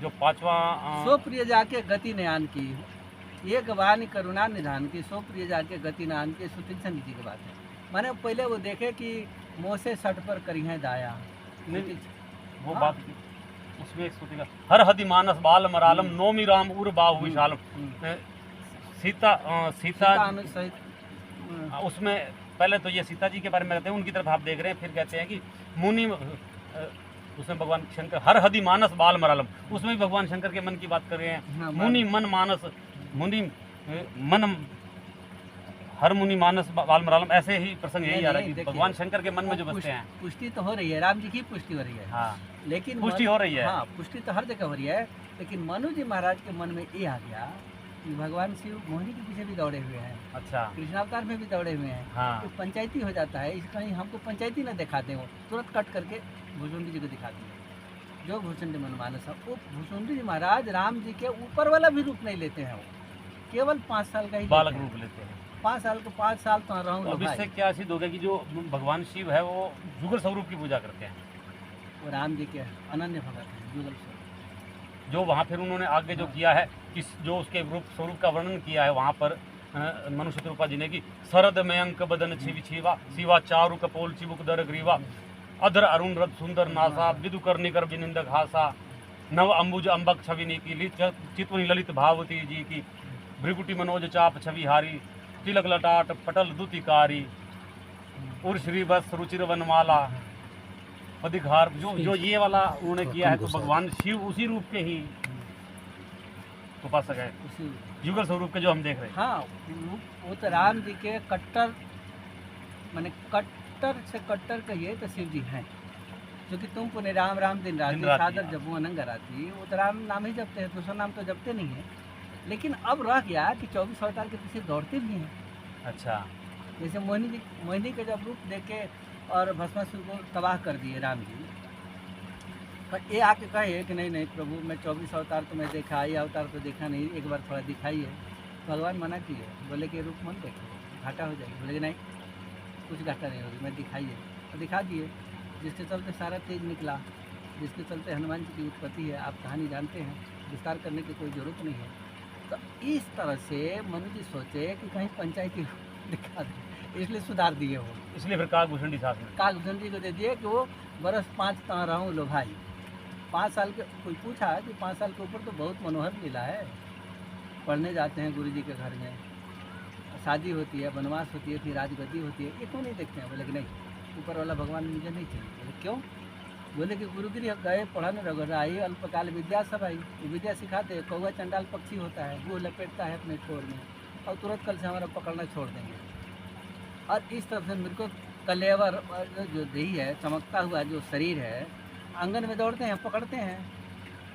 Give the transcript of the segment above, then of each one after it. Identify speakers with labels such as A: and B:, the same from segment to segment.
A: जो पांचवा
B: सो प्रिय जाके गति नयान की, एक वाणी करुणा निधान की, सो प्रिय जाके गति नयान की, सुतीक्षण जी की बात है। माने पहले वो देखे कि मोह से सट पर करी है दाया,
A: नहीं, वो
B: हाँ।
A: बात उसमें एक स्तुति का हर हदि मानस बाल मरालम नौमी राम उर बाहु विशालम। सीता
B: सीता अनुज सहित
A: उसमें पहले तो ये सीता जी के बारे में कहते हैं, उनकी तरफ आप देख रहे हैं, फिर कहते हैं कि मुनि उसमें भगवान शंकर हर हदि मानस बाल मरालम, उसमें भी भगवान शंकर के मन की बात कर रहे हैं।
B: हाँ,
A: मुनि मन मानस, मुनि मन हर मुनि मानस बाल मरालम, ऐसे ही प्रसंग यही आ रहा है कि भगवान शंकर के मन में जो बसते हैं।
B: पुष्टि तो हो रही है, राम जी की पुष्टि हो रही है,
A: हाँ,
B: लेकिन
A: पुष्टि हो रही है।
B: हाँ, पुष्टि तो हर जगह हो रही है, लेकिन मनु जी महाराज के मन में ये आ गया कि भगवान शिव मोहिनी के पीछे भी दौड़े हुए हैं,
A: अच्छा,
B: कृष्णावतार में भी दौड़े हुए हैं,
A: हाँ,
B: तो पंचायती हो जाता है। इस कहीं हमको पंचायती न दिखाते हो, तुरंत कट करके भुसुंडी जी को दिखाते हैं। जो भुसुंडी मनमानस है, वो भुसुंडी जी महाराज राम जी के ऊपर वाला भी रूप नहीं लेते हैं, वो केवल 5 साल का ही
A: बालक रूप लेते हैं।
B: 5 साल को 5 साल तो रहूँ।
A: तो अब इससे क्या सिद्ध हो गया कि जो भगवान शिव है वो जुगल स्वरूप की पूजा करते हैं,
B: वो राम जी के अनन्य भगत हैं, जुगल स्वरूप।
A: जो वहाँ फिर उन्होंने आगे जो किया है कि जो उसके रूप स्वरूप का वर्णन किया है वहाँ पर मनुष्य रूपा जी ने कि शरद में अंक बदन छिवि छिवा शिवा चारु कपोल चिबुक दर ग्रीवा अधर अरुण रथ सुंदर नासा विदु कर निकर बिनिंदक हासा नव अंबुज अंबक छवि की चितवनी ललित भावती जी की भ्रिकुटी मनोज चाप छवि हारी तिलक लटाट पटल दुतिकारी उर्श्री बस रुचिर वनमाला अधिकार जो ये वाला उन्होंने किया है, तो भगवान शिव उसी रूप के ही उपासक है,
B: उसी
A: युगल स्वरूप के जो हम देख रहे हैं।
B: हाँ, वो तो राम जी के कट्टर, माने कट्टर से कट्टर कहिए तो शिव जी हैं, जो कि तुम पुण्य राम राम दिन रात सादर जपू अनंग राती, वो तो राम नाम ही जपते हैं, दूसरा नाम तो जपते नहीं है। लेकिन अब रह गया कि 24 अवतार के पीछे दौड़ते भी हैं।
A: अच्छा,
B: जैसे मोहिनी के जब रूप देखे और भस्मासुर को तबाह कर दिए राम जी, पर ये आके कहे कि नहीं नहीं प्रभु, मैं 24 अवतार तो मैं देखा, ये अवतार तो देखा नहीं, एक बार थोड़ा दिखाइए। भगवान मना किए, बोले कि रूप मत देखो, घाटा हो जाएगी। बोले कि नहीं, कुछ घाटा नहीं होगी, मैं दिखाइए। तो दिखा दिए, जिसके चलते सारा तेज निकला, जिसके चलते हनुमान जी की उत्पत्ति है, आप कहानी जानते हैं, विस्तार करने की कोई ज़रूरत नहीं है। तो इस तरह से मनु जी सोचे कि कहीं पंचायती दिखा दे, इसलिए सुधार दिए वो।
A: इसलिए फिर काकभूषणी शासन
B: काकभूषण जी को दे दिए कि वो बरस 5 तहाँ रहूँ लो भाई। 5 साल के, कोई पूछा कि 5 साल के ऊपर तो बहुत मनोहर लीला है, पढ़ने जाते हैं गुरु जी के घर में, शादी होती है, वनवास होती है, फिर राजगद्दी होती है, ये क्यों नहीं देखते हैं? बोले कि नहीं, ऊपर वाला भगवान मुझे नहीं चाहिए। बोले क्यों? बोले कि गुरुगिरी गए पढ़ाने रगड़ आई, अल्पकाल विद्या सब आई, विद्या सिखाते, कौवा चंडाल पक्षी होता है, वो लपेटता है अपने ठोर में और तुरंत कल से हमारा पकड़ना छोड़ देंगे। और इस तरफ से मेरे को कलेवर जो देही है, चमकता हुआ जो शरीर है, आंगन में दौड़ते हैं, पकड़ते हैं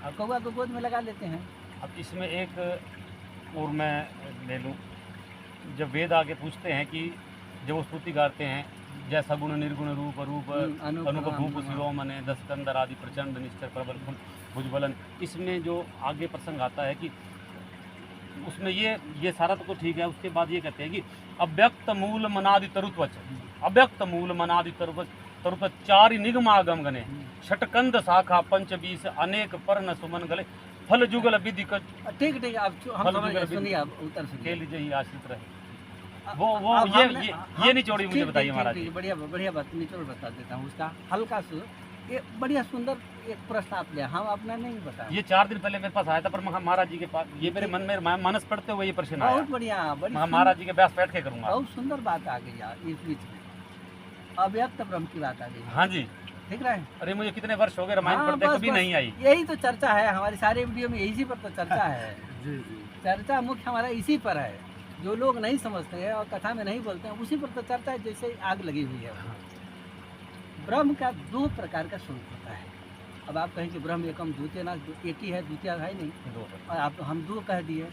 B: और कौवा को गोद में लगा लेते हैं।
A: अब इसमें एक और मैं ले लूँ, जब वेद आगे पूछते हैं कि जब वो स्तुति गाते हैं, जैसा गुण निर्गुण रूप रूप अनुप भूप शिरोमणे दस्कंदर आदि प्रचंड निश्चर प्रबल भुजबलन, इसमें जो आगे प्रसंग आता है कि उसमें ये सारा तो ठीक है। उसके बाद ये कहते हैं कि अव्यक्त मूल मनादि तरुत्वच, अव्यक्त मूल मनादि तरुत्व चारि निगमागम गणे षटकंद शाखा पंचबीस अनेक पर्ण सुमन गले फल जुगल विधि का।
B: ठीक ठीक, आप हम समझ सुनिए, आप उत्तर
A: के लीजिए ही आश्रित रहे। वो ये निचोड़ी मुझे बताइए महाराज जी।
B: बढ़िया बात निचोड़ बता देता हूँ उसका हल्का सा, ये बढ़िया सुंदर एक प्रश्न आप ले, हम अपना नहीं बता।
A: ये 4 दिन पहले मेरे पास आया था, पर महाराज जी के पास ये मेरे मन में मानस पढ़ते हुए ये प्रश्न आया।
B: बहुत बढ़िया,
A: महाराज जी के पास बैठ के करूँगा।
B: बहुत सुंदर बात आ गई यार इस बीच में, अव्यक्त ब्रह्म की बात आ गई।
A: हाँ जी,
B: ठीक रहे।
A: अरे मुझे कितने वर्ष हो गए रामायण पढ़ते, कभी नहीं आई।
B: यही तो चर्चा है हमारी सारे वीडियो में, इसी पर तो चर्चा है। चर्चा मुख्य हमारा इसी पर है, जो लोग नहीं समझते हैं और कथा में नहीं बोलते हैं, उसी पर तो चर्चा है, जैसे आग लगी हुई है। ब्रह्म का 2 प्रकार का स्वरूप होता है। अब आप कहें कि ब्रह्म एकम द्वितीय, ना एक ही है, द्वितीय है नहीं, और आप हम 2 कह दिए,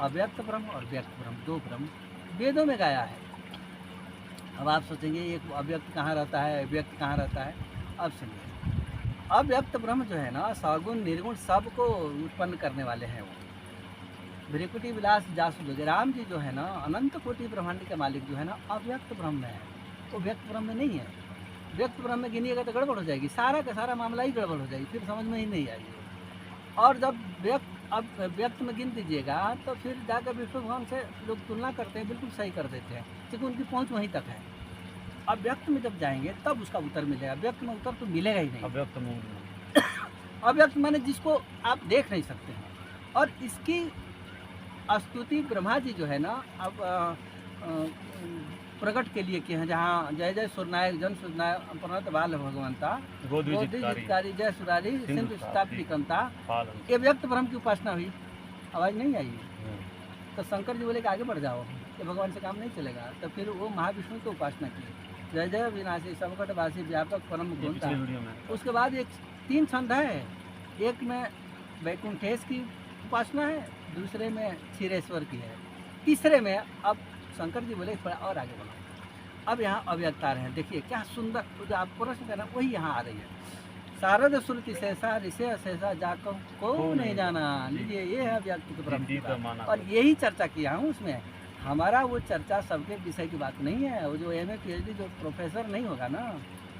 B: अव्यक्त ब्रह्म और व्यक्त ब्रह्म, 2 ब्रह्म वेदों में गाया है। अब आप सोचेंगे एक अव्यक्त कहाँ रहता है, व्यक्त कहाँ रहता है। अब सुनिए, अव्यक्त ब्रह्म जो है ना, सगुण निर्गुण सबको उत्पन्न करने वाले हैं। वो भ्रिकुटी विलास जासु जोगे, राम जी जो है ना, अनंत कोटि ब्रह्मांड के मालिक जो है ना, अव्यक्त ब्रह्म में है, वो व्यक्त ब्रह्म में नहीं है। व्यक्त ब्रह्म में गिनिएगा तो गड़बड़ हो जाएगी, सारा का सारा मामला ही गड़बड़ हो जाएगी, फिर समझ में ही नहीं आएगी। और जब व्यक्त में गिन दीजिएगा तो फिर जाकर विष्णु भगवान से लोग तुलना करते हैं, बिल्कुल सही कर देते हैं, क्योंकि उनकी पहुंच वहीं तक है। अब व्यक्त में जब जाएंगे तब उसका उत्तर मिलेगा, व्यक्त में उत्तर तो मिलेगा ही नहीं। अव्यक्त माने जिसको आप देख नहीं सकते हैं। और इसकी स्तुति ब्रह्मा जी जो है ना, अब प्रकट के लिए किए हैं, जहाँ जय जय सुरनायक जन सुरनायक प्रणत बाल भगवंता गोदी जय सुरारी सिंधु स्थापिकंता, ये व्यक्त ब्रह्म की उपासना हुई। आवाज़ नहीं आई, तो शंकर जी बोले कि आगे बढ़ जाओ, ये भगवान से काम नहीं चलेगा। तो फिर वो महाविष्णु की उपासना की, जय जय विनाशी संकटवासी व्यापक परम गुणता। उसके बाद एक 3 छंद है, एक में वैकुंठेश की उपासना है, दूसरे में क्षीरेश्वर की है, तीसरे में अब शंकर जी बोले थोड़ा और आगे बढ़ो। अब यहाँ अव्यक्त आ रहे हैं, देखिए क्या सुंदर, जो आप प्रश्न करना वही यहाँ आ रही है। शारद श्रुति सहसा ऋषि सहसा जाको को नहीं जाना, लीजिए ये है अव्यक्त ब्रह्म। और यही चर्चा किया हूँ उसमें। हमारा वो चर्चा सबके विषय की बात नहीं है। वो जो MA PhD जो प्रोफेसर नहीं होगा ना,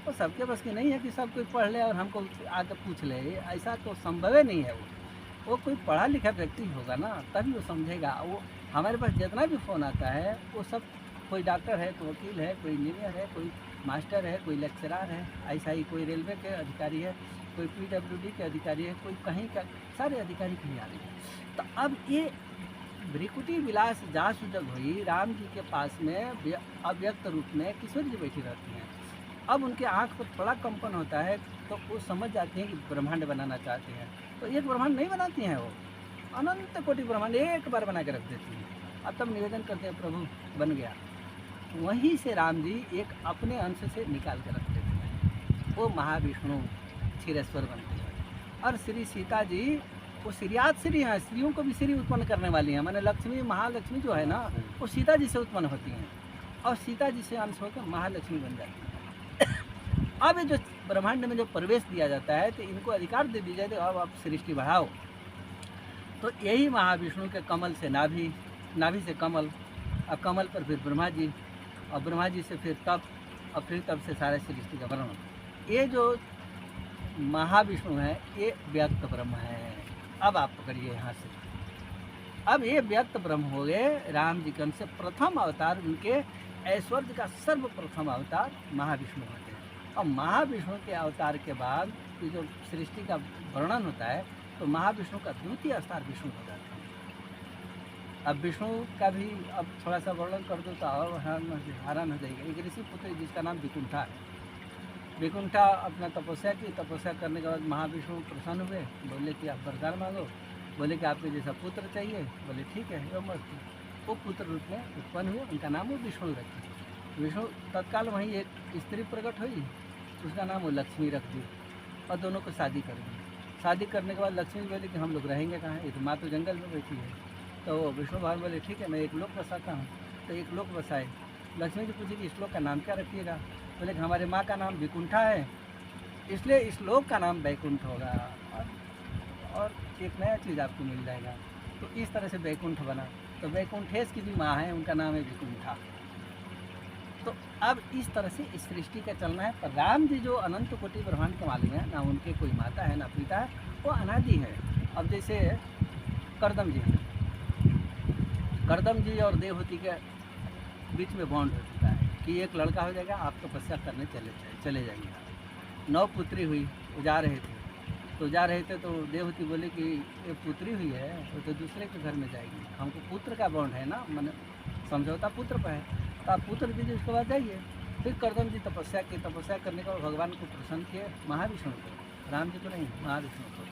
B: वो सबके बस की नहीं है कि सब कोई पढ़ ले और हमको आकर पूछ ले, ऐसा तो संभव ही नहीं है। वो कोई पढ़ा लिखा व्यक्ति होगा ना, तभी वो समझेगा। वो हमारे पास जितना भी फ़ोन आता है वो सब, कोई डॉक्टर है, कोई वकील है, कोई इंजीनियर है, कोई मास्टर है, कोई लेक्चरर है, ऐसा ही कोई रेलवे के अधिकारी है, कोई PWD के अधिकारी है, कोई कहीं का, सारे अधिकारी कहीं आ रहे हैं। तो अब ये भ्रिकुटी विलास जासु जब हुई, राम जी के पास में अव्यक्त रूप में किशोर जी बैठी रहती हैं। अब उनके आँख पर थोड़ा कंपन होता है तो वो समझ जाती हैं कि ब्रह्मांड बनाना चाहते हैं। तो एक ब्रह्मांड नहीं बनाती हैं, वो अनंत कोटि ब्रह्मांड एक बार बना के रख देती हैं। अब तब निवेदन करते हैं प्रभु बन गया। वहीं से राम जी एक अपने अंश से निकाल कर रख देते हैं, वो महाविष्णु क्षीरेश्वर बनते हैं। और श्री सीता जी वो श्रीयात श्री हैं, स्त्रियों को भी श्री उत्पन्न करने वाली हैं। माने लक्ष्मी, महालक्ष्मी जो है ना, वो सीता जी से उत्पन्न होती हैं और सीता जी से अंश होकर महालक्ष्मी बन जाती हैं। अब ये जो ब्रह्मांड में जो प्रवेश दिया जाता है तो इनको अधिकार दे दिया जाए, अब आप सृष्टि बढ़ाओ। तो यही महाविष्णु के कमल से नाभि, नाभि से कमल, और कमल पर फिर ब्रह्मा जी, और ब्रह्मा जी से फिर तप, और फिर तप से सारे सृष्टि का वर्णन। ये जो महाविष्णु है ये व्यक्त ब्रह्म है। अब आप पकड़िए यहाँ से, अब ये व्यक्त ब्रह्म हो गए राम जी के अंश से। प्रथम अवतार उनके ऐश्वर्य का सर्वप्रथम अवतार महाविष्णु होते हैं। और महाविष्णु के अवतार के बाद ये जो सृष्टि का वर्णन होता है तो महाविष्णु का द्वितीय अवतार विष्णु हो जाता है। अब विष्णु का भी अब थोड़ा सा वर्णन कर दो तो और हैरान हो जाएगा। एक ऋषि पुत्र जिसका नाम विकुंठा है। विकुंठा अपना तपस्या की, तपस्या करने के बाद महाविष्णु प्रसन्न हुए, बोले कि आप वरदान मांगो। बोले कि आपके जैसा पुत्र चाहिए। बोले ठीक है, वो मस्त। वो पुत्र रूप में उत्पन्न हुए, उनका नाम वो विष्णु रखे। विष्णु तत्काल वहीं एक स्त्री प्रकट हुई, उसका नाम वो लक्ष्मी रख दी और दोनों को शादी कर दी। शादी करने के बाद लक्ष्मी बोले कि हम लोग रहेंगे कहाँ, ये तो माँ तो जंगल में बैठी है। तो विष्णु भगवान बोले ठीक है, मैं एक लोक बसाता हूँ। तो एक लोक बसाए। लक्ष्मी जी पूछी कि इस लोक का नाम क्या रखिएगा। बोले कि हमारे माँ का नाम विकुंठा है, इसलिए इस लोक का नाम वैकुंठ होगा और एक नया चीज़ आपको मिल जाएगा। तो इस तरह से वैकुंठ बना। तो वैकुंठेश की भी माँ है, उनका नाम है विकुंठा। तो अब इस तरह से इस सृष्टि का चलना है। पर राम जी जो अनंत कोटि ब्रह्मांड के मालिक हैं, ना उनके कोई माता है ना पिता है, वो अनादि है। अब जैसे करदम जी हैं, करदम जी और देवहूति के बीच में बॉन्ड हो चुका है कि एक लड़का हो जाएगा, आप तपस्या करने चले जाइए। 9 पुत्री हुई, वो जा रहे थे। तो जा रहे थे तो देवहूति बोले कि ये पुत्री हुई है, वो तो दूसरे के घर में जाएगी, हमको पुत्र का बॉन्ड है ना, मैंने समझौता पुत्र पर है, तो आप पुत्र दीजिए, उसके बाद जाइए। फिर करदम जी तपस्या की। तपस्या करने के बाद भगवान को प्रसन्न किए, महाविष्णु को, राम जी को नहीं, महाविष्णु को।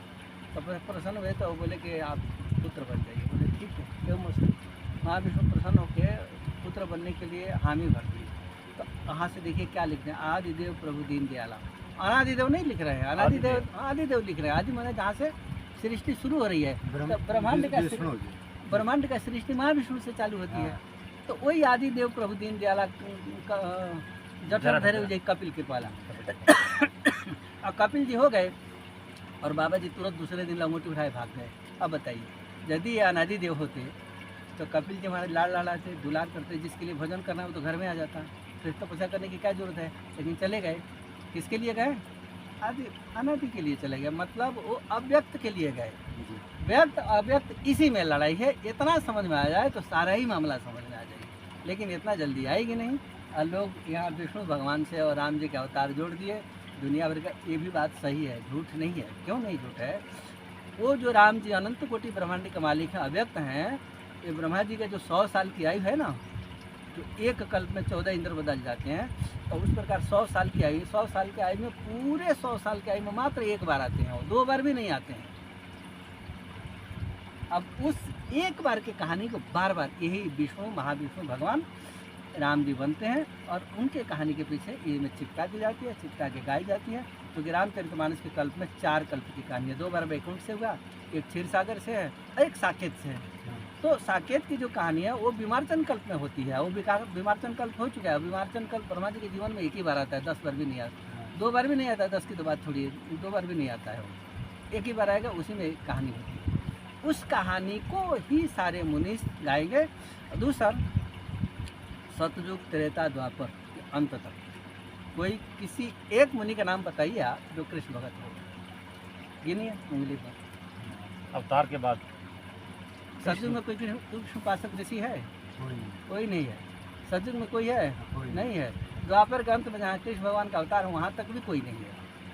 B: तब प्रसन्न हुए तो वो बोले कि आप पुत्र बन जाइए। बोले ठीक है, क्यों मुश्किल। महाविष्णु प्रसन्न होकर पुत्र बनने के लिए हामी भर दी। तो यहाँ से देखिए क्या लिख रहे हैं, आदिदेव प्रभु दीन दयाला। अनादिदेव नहीं लिख रहे हैं, आदिदेव लिख रहे हैं। आदि माने जहाँ से सृष्टि शुरू हो रही है, तो ब्रह्मांड का सृष्टि महाविष्णु से चालू होती है। तो वही आदिदेव प्रभु दीन दयाला जठर धरे हुए कपिल कृपाला। और कपिल जी हो गए और बाबा जी तुरंत दूसरे दिन लंगोटी उठाए भाग गए। अब बताइए, यदि ये अनादिदेव होते तो कपिल जी हमारे लाड़ लाड़ाते, दुलार करते, जिसके लिए भजन करना हो तो घर में आ जाता, फिर तपस्या करने की क्या जरूरत है। लेकिन चले गए, किसके लिए गए, आदि अनादि के लिए चले गए, मतलब वो अव्यक्त के लिए गए। व्यक्त अव्यक्त इसी में लड़ाई है। इतना समझ में आ जाए तो सारा ही मामला समझ में आ जाएगा, लेकिन इतना जल्दी आएगी नहीं। और लोग यहाँ विष्णु भगवान से और राम जी के अवतार जोड़ दिए दुनिया भर का। ये भी बात सही है, झूठ नहीं है। क्यों नहीं झूठ है? वो जो राम जी अनंत कोटि ब्रह्मांड के मालिक हैं, अव्यक्त हैं, ये ब्रह्मा जी का जो 100 साल की आयु है ना, जो एक कल्प में 14 इंद्र बदल जाते हैं, तो उस प्रकार 100 साल की आयु, 100 साल की आयु में पूरे 100 साल की आयु में मात्र एक बार आते हैं, वो 2 बार भी नहीं आते हैं। अब उस एक बार की कहानी को बार बार यही विष्णु महाविष्णु भगवान राम जी बनते हैं और उनके कहानी के पीछे ये में चिपका दी जाती है, चिपका के गाई जाती है। क्योंकि रामचरितमानस के कल्प में 4 कल्प की कहानी है। 2 बार वैकुंठ से हुआ, एक क्षीर सागर से है और एक साकेत से है। तो साकेत की जो कहानी है वो विमार्चन कल्प में होती है। वो विमार्चन कल्प हो चुका है। विमार्चन कल्प ब्रह्मा जी के जीवन में एक ही बार आता है, 10 बार भी नहीं आता, 2 बार भी नहीं आता, 10 की तो बात थोड़ी है, 2 बार भी नहीं आता है, वो एक ही बार आएगा, उसी में कहानी होती है। उस कहानी को ही सारे मुनीष गाएंगे। दूसरा सतयुग त्रेता द्वापर के अंत तक कोई किसी एक मुनि का नाम बताइए आप जो कृष्ण भगत हो, गिनिए उंगली पर।
A: अवतार के बाद
B: सतयुग में कोई कृष्ण उपासक ऋषि है? कोई नहीं है। सतयुग में कोई है? नहीं है। द्वापर के अंत में जहाँ कृष्ण भगवान का अवतार है वहाँ तक भी कोई नहीं है,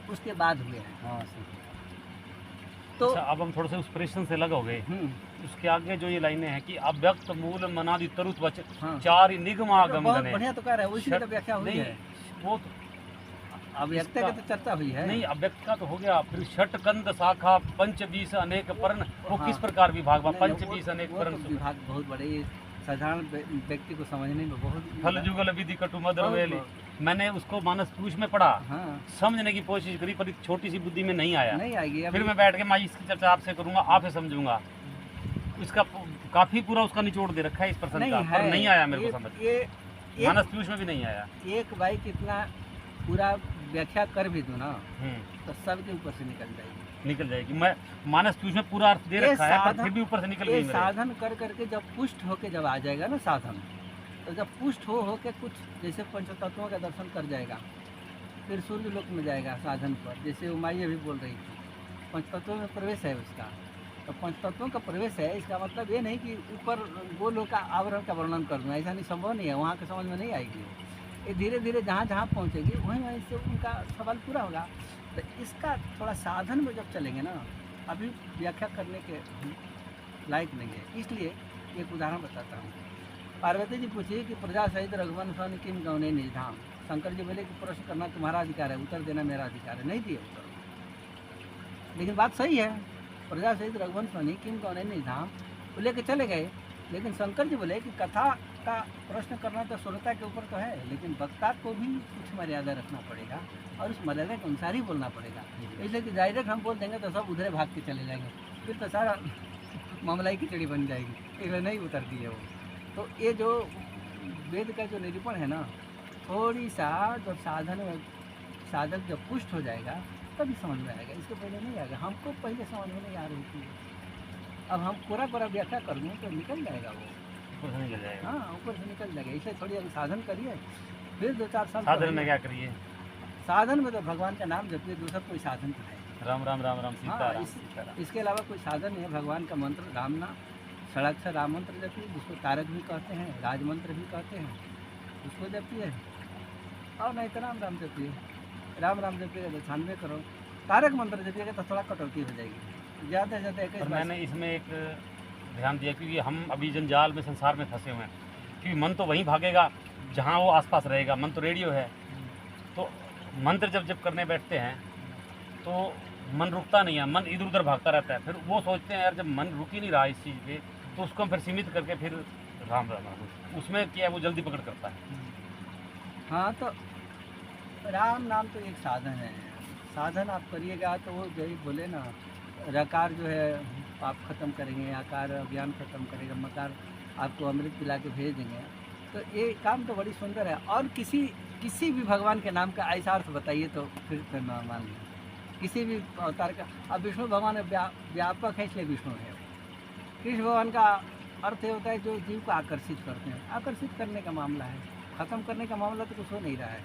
B: उसके बाद हुए हैं।
A: तो अच्छा, अब हम थोड़े से उस प्रश्न से लगा हो गए। उसके आगे जो ये लाइनें हैं कि अव्यक्त मूल मनादि तरुत वचन 4 निगम आगम
B: बहुत बढ़िया तो कह रहे हैं, उसी की तो व्याख्या हुई है।
A: वो
B: अव्यक्त का तो चर्चा हुई है।
A: नहीं, अव्यक्त का तो हो गया। फिर षट कंद शाखा 25 अनेक पर्ण, वो किस प्रकार विभाग? 25 अनेक पर्ण
B: विभाग बहुत बड़े, साधारण व्यक्ति को समझने में बहुत।
A: फल जुगल विधि कटु मधुर वेली, मैंने उसको मानस पूछ में पढ़ा, समझने की कोशिश करी, पर छोटी सी बुद्धि में नहीं आया।
B: नहीं आएगी।
A: फिर मैं बैठ के मैं इसकी चर्चा आपसे करूंगा, आपसे समझूंगा। इसका काफी पूरा उसका निचोड़ दे रखा है इस प्रश्न का, पर नहीं आया मेरे को समझ। मानस पूछ में भी नहीं आया।
B: एक भाई कितना पूरा व्याख्या कर भी दूं ना तो सबके ऊपर से निकल जाएगी।
A: मैं मानस पूछ में पूरा अर्थ दे रखा है, पर फिर भी ऊपर से निकल गई।
B: साधन कर करके जब पुष्ट होके जब आ जाएगा ना साधन, तो जब पुष्ट हो के कुछ जैसे पंचतत्वों का दर्शन कर जाएगा, फिर सूर्य लोक में जाएगा साधन पर। जैसे उमाइया भी बोल रही थी, पंचतत्वों में प्रवेश है उसका। तो पंचतत्वों का प्रवेश है, इसका मतलब ये नहीं कि ऊपर वो लोग का आवरण का वर्णन कर दूँ, ऐसा नहीं, संभव नहीं है। वहाँ के समझ में नहीं आएगी। ये धीरे धीरे जहाँ जहाँ पहुँचेगी वहीं से उनका सवाल पूरा होगा। तो इसका थोड़ा साधन में जब चलेंगे ना, अभी व्याख्या करने के लायक नहीं है। इसलिए एक उदाहरण बताता हूँ। पार्वती जी पूछिए कि प्रजा सहित रघुवन सन किम गौने निज धाम। शंकर जी बोले कि प्रश्न करना तुम्हारा अधिकार है, उत्तर देना मेरा अधिकार है। नहीं दिए उत्तर, लेकिन बात सही है। प्रजा सहित रघुवन सन किम गौने निज धाम वो लेके चले गए, लेकिन शंकर जी बोले कि कथा का प्रश्न करना तो श्रोता के ऊपर तो है, लेकिन वक्ता को भी कुछ मर्यादा रखना पड़ेगा और उस मर्यादा के अनुसार ही बोलना पड़ेगा। इसलिए कि डायरेक्ट हम बोल देंगे तो सब उधरे भाग के चले जाएंगे, फिर तो सारा मामला ही खिचड़ी बन जाएगी। इसलिए नहीं उतरती है वो। तो ये जो वेद का जो निरूपण है ना, थोड़ी सा जब साधक जब पुष्ट हो जाएगा तभी समझ में आएगा, इसके पहले नहीं आएगा। हमको पहले समझ में नहीं आ रही थी, अब हम पूरा व्याख्या कर दूँ तो निकल जाएगा वो,
A: ऊपर से निकल जाएगा।
B: हाँ, ऊपर से निकल जाएगा। इसलिए थोड़ी अभी साधन करिए, फिर 2-4 साल
A: साधन में क्या करिए? साधन
B: में तो भगवान का नाम जपिए, दूसरा कोई साधन तो है।
A: राम राम राम राम सीता राम।
B: इसके अलावा कोई साधन नहीं है। भगवान का मंत्र राम नाम, षडाक्षर राम मंत्र जपिए, जिसको तारक भी कहते हैं, राज मंत्र भी कहते हैं, उसको जपिए। और नहीं तो राम राम जपिए, राम राम जपिएगा तो 96 करो, तारक मंत्र जपिएगा तो थोड़ा कटौती हो जाएगी, ज़्यादा से ज़्यादा 21।
A: मैंने इसमें एक ध्यान दिया, क्योंकि हम अभी जंजाल में संसार में फंसे हुए हैं, क्योंकि मन तो वहीं भागेगा जहाँ वो आसपास रहेगा। मन तो रेडियो है, तो मंत्र जब करने बैठते हैं तो मन रुकता नहीं है, मन इधर उधर भागता रहता है। फिर वो सोचते हैं यार जब मन रुक ही नहीं रहा इस चीज़ पे, तो उसको हम फिर सीमित करके फिर राम राम राम, उसमें क्या है वो जल्दी पकड़ करता है।
B: हाँ, तो राम नाम तो एक साधन है। साधन आप करिएगा तो वो जो बोले ना, रकार जो है पाप खत्म करेंगे, आकार अज्ञान खत्म करेगा, मकार आपको अमृत पिला के भेज देंगे। तो ये काम तो बड़ी सुंदर है। और किसी भी भगवान के नाम का ऐसा अर्थ बताइए तो फिर मान लें किसी भी अवतार का। अब विष्णु भगवान व्यापक है, इसलिए विष्णु है। कृष्ण भगवान का अर्थ ये होता है जो जीव को आकर्षित करते हैं। आकर्षित करने का मामला है, ख़त्म करने का मामला तो कुछ हो नहीं रहा है।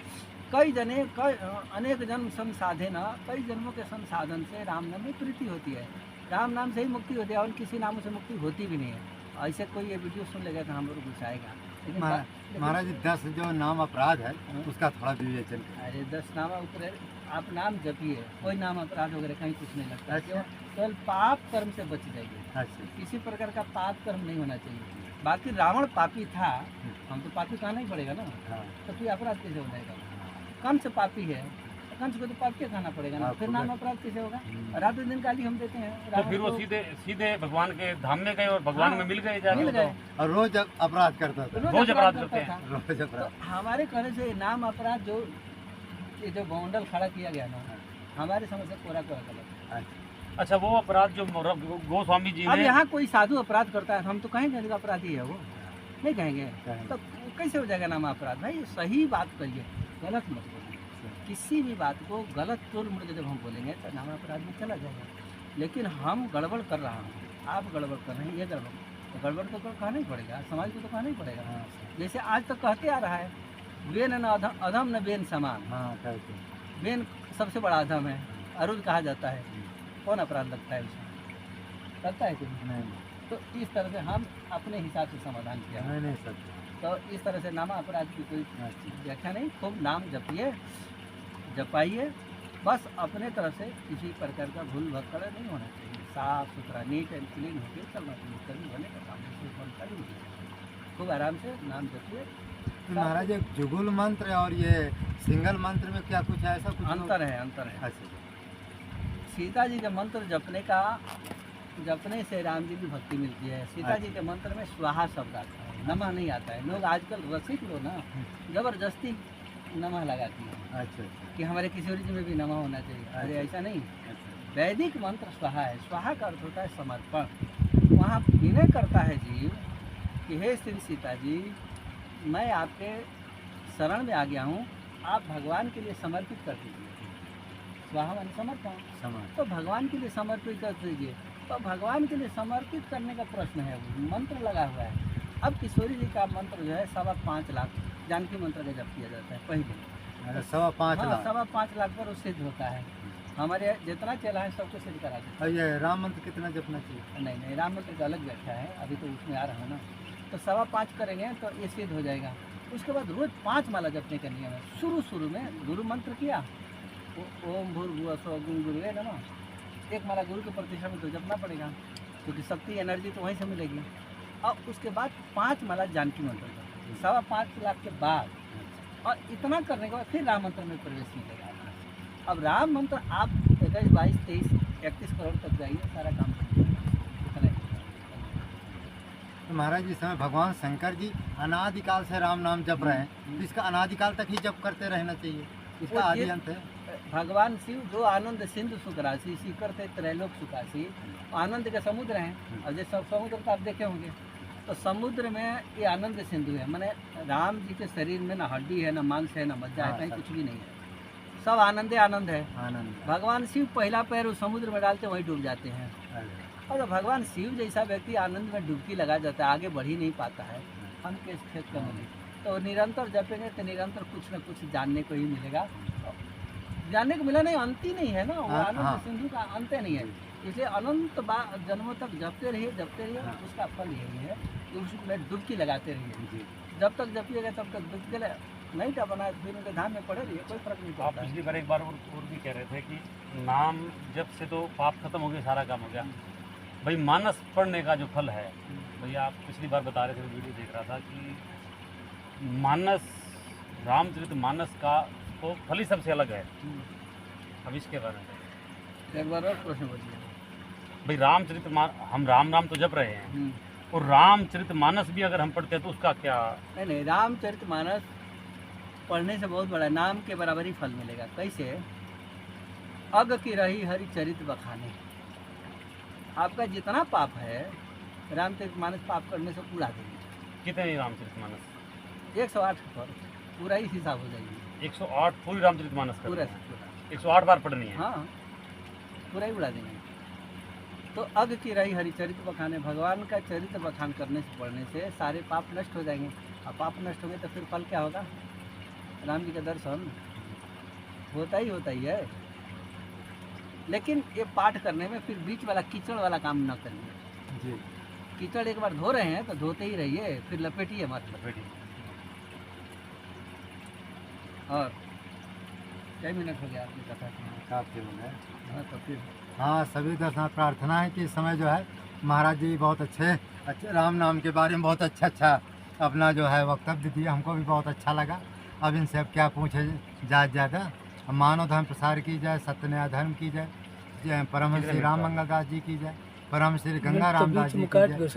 B: कई अनेक जन्म संसाधन, कई जन्मों के संसाधन से राम नाम में प्रीति होती है। राम नाम से ही मुक्ति होती है और किसी नामों से मुक्ति होती भी नहीं है। ऐसे कोई ये वीडियो सुन लेगा तो हम लोग गुस्साएगा। लेकिन
C: महाराज जी 10 जो नाम अपराध है उसका थोड़ा विवेचन करें।
B: अरे 10 नाम ऊपर आप नाम जपिए, कोई नाम अपराध वगैरह कहीं कुछ नहीं लगता। केवल पाप कर्म से बच जाइए।
C: अच्छा,
B: किसी प्रकार का पाप कर्म नहीं होना चाहिए। बाकी रावण पापी था, हम तो पापी कहना ही पड़ेगा ना।
C: हाँ।
B: तो फिर अपराध कैसे हो जाएगा? कंस पापी है, कंस को तो पाप क्या खाना पड़ेगा ना, फिर नाम अपराध कैसे होगा? रात दिन गाली हम देते हैं
A: तो फिर वो सीधे सीधे भगवान के धाम में गए और भगवान में मिल गए,
B: मिल गए
C: और रोज अपराध करता था।
A: रोज अपराध करते हैं।
C: रोज अपराध।
B: तो हमारे कहने से नाम अपराध जो ये जो बाउंडल खड़ा किया गया ना, हमारे समझ से पूरा गलत।
A: अच्छा, वो अपराध जो गोस्वामी जी
B: अब
A: ने,
B: यहाँ कोई साधु अपराध करता है हम तो कहेंगे कि अपराधी है वो, नहीं कहेंगे। तो कैसे हो जाएगा नाम अपराध? भाई सही बात करिए, गलत मत बोलिए। किसी भी बात को गलत तोड़ मुड़ के जब हम बोलेंगे तो नाम अपराध में चला जाएगा। लेकिन हम गड़बड़ कर रहा हूँ, आप गड़बड़ कर रहे हैं, ये गड़बड़, तो गड़बड़ तो कहना ही पड़ेगा, समाज को तो कहना ही पड़ेगा। जैसे आज तक कहते आ रहा है, बेन न अधम न बेन समान। बेन सबसे बड़ा अधम है, अरुद कहा जाता है। कौन अपराध लगता है उसमें? लगता है कुछ नहीं। तो इस तरह से हम अपने हिसाब से समाधान किया।
C: नहीं सर,
B: तो इस तरह से नामा अपराध की कोई व्याख्या नहीं। खूब नाम जपिए, जपाइए, बस अपने तरफ से किसी प्रकार का भूल भक्कड़ नहीं होना चाहिए। साफ सुथरा, नीट एंड क्लीन होकर चलना चाहिए। करने वाले का काम खूब आराम से नाम जपिए।
C: महाराज एक जुगुल मंत्र और ये सिंगल मंत्र में क्या कुछ है? ऐसा कुछ
B: अंतर है, अंतर है।
C: अच्छा,
B: सीता जी के मंत्र जपने से राम जी की भक्ति मिलती है। सीता जी के मंत्र में स्वाहा शब्द आता है, नमः नहीं आता है। लोग आजकल रसिक लोग ना जबरदस्ती नमः लगाती है।
C: अच्छा,
B: कि हमारे किशोरी जी में भी नमः होना चाहिए। अरे ऐसा नहीं, वैदिक मंत्र स्वाहा है। स्वाहा का अर्थ होता है समर्पण। वहाँ विनय करता है जीव कि हे श्री सीता जी, मैं आपके शरण में आ गया हूँ, आप भगवान के लिए समर्पित कर दीजिए। स्वाहा मान समर्पण, तो भगवान के लिए समर्पित कर दीजिए। तो भगवान के लिए समर्पित करने का प्रश्न है, मंत्र लगा हुआ है। अब किशोरी जी का मंत्र जो है 5.25 लाख जानकी मंत्र का जप किया जाता है पहले।
C: 5.25 लाख।
B: 5.25 लाख पर वो सिद्ध होता है। हमारे जितना चला है सबको सिद्ध करा देते हैं।
C: ये राम मंत्र कितना जपना चाहिए?
B: नहीं, राम मंत्र का अलग व्याख्या है, अभी तो उसमें आ रहा है ना। तो 5.25 करेंगे तो ये सिद्ध हो जाएगा। उसके बाद रोज 5 माला जपने का नियम है। शुरू में गुरु मंत्र किया, ओम भूर्भुवः स्वः गुरुवे नमः। एक माला गुरु के प्रतिष्ठा में तो जपना पड़ेगा, क्योंकि शक्ति एनर्जी तो वहीं से मिलेगी। और उसके बाद 5 माला जानकी मंत्र करते 5.25 लाख के बाद, और इतना करने के बाद फिर राम मंत्र में प्रवेश मिलेगा। अब राम मंत्र आप 21, 22, 23, 31 करोड़ तक जाइए, सारा काम इतना ही।
C: तो महाराज जी, इस समय भगवान शंकर जी अनादिकाल से राम नाम जप रहे हैं, तो इसका अनादिकाल तक ही जप करते रहना चाहिए, इसका आदि अंत है।
B: भगवान शिव जो आनंद सिंधु सुखराशि शिखर थे त्रैलोक सुखासी, आनंद के समुद्र हैं। और जैसे समुद्र तो आप देखे होंगे, तो समुद्र में ये आनंद सिंधु है। माने राम जी के शरीर में ना हड्डी है, ना मांस है, ना मज्जा है, कहीं कुछ भी नहीं है, सब आनंद आनंद है। भगवान शिव पहला पैर उस समुद्र में डालते वहीं डूब जाते हैं। और भगवान शिव जैसा व्यक्ति आनंद में डुबकी लगा जाता है, आगे बढ़ ही नहीं पाता है, हम किस क्षेत्र में नहीं। तो निरंतर जपेंगे तो निरंतर कुछ न कुछ जानने को ही मिलेगा। जानने को मिला नहीं, अंत ही नहीं है ना, वो आनंद सिंधु का अंत नहीं है। इसलिए अनंत जन्मों तक जपते रहिए, उसका फल यही है कि उसमें डुबकी लगाते रहिए। जब तक जपिएगा तब तक डुबकी नहीं का बना, फिर उनके धाम में पड़े रहिए, कोई फर्क नहीं पड़ता।
A: आप पिछली बार एक बार और भी कह रहे थे कि नाम जब से तो पाप खत्म हो गया, सारा काम हो गया। भाई मानस पढ़ने का जो फल है, भैया आप पिछली बार बता रहे थे, वीडियो देख रहा था कि मानस, रामचरित मानस का तो फल ही सबसे अलग है। अब इसके बारे में
B: एक बार और प्रश्न पूछिए।
A: भाई रामचरित हम राम तो जप रहे हैं, और रामचरित मानस भी अगर हम पढ़ते हैं तो उसका क्या?
B: नहीं, रामचरित मानस पढ़ने से बहुत बड़ा नाम के बराबर ही फल मिलेगा। कैसे? अग की रही हरि चरित बखाने। आपका जितना पाप है रामचरित मानस पाप करने से पूरा देंगे।
A: कितने रामचरित मानस?
B: 108 पर पूरा ही हिसाब हो जाएगी।
A: 108 पूरी रामचरित मानस
B: पूरा
A: 108 बार पढ़नी है।
B: हाँ, पूरा ही उड़ा देंगे। तो अग की रही हरिचरित बखाने, भगवान का चरित्र बखान करने से, पढ़ने से सारे पाप नष्ट हो जाएंगे। और पाप नष्ट होंगे तो फिर फल क्या होगा? राम जी का दर्शन। होता ही है। लेकिन ये पाठ करने में फिर बीच वाला कीचड़ वाला काम न करिए।
C: जी
B: कीचड़ एक बार धो रहे हैं तो धोते ही रहिए, फिर लपेटिए मत।
A: लपेटिए।
B: और कई मिनट हो गया आपकी कथा सुनाए?
C: काफी हो गया।
B: हाँ तो फिर
C: हाँ, सभी दर्शनार्थ प्रार्थना है कि इस समय जो है महाराज जी बहुत अच्छे राम नाम के बारे में बहुत अच्छा अपना जो है वक्तव्य दिया, हमको भी बहुत अच्छा लगा। अब इनसे अब क्या पूछे जाए ज़्यादा। मानव धर्म प्रसार की जाए, सत्य न्याय धर्म की जाए, परम श्री राम मंगल दास जी की जाए, परम श्री गंगा रामदास जी की जाए।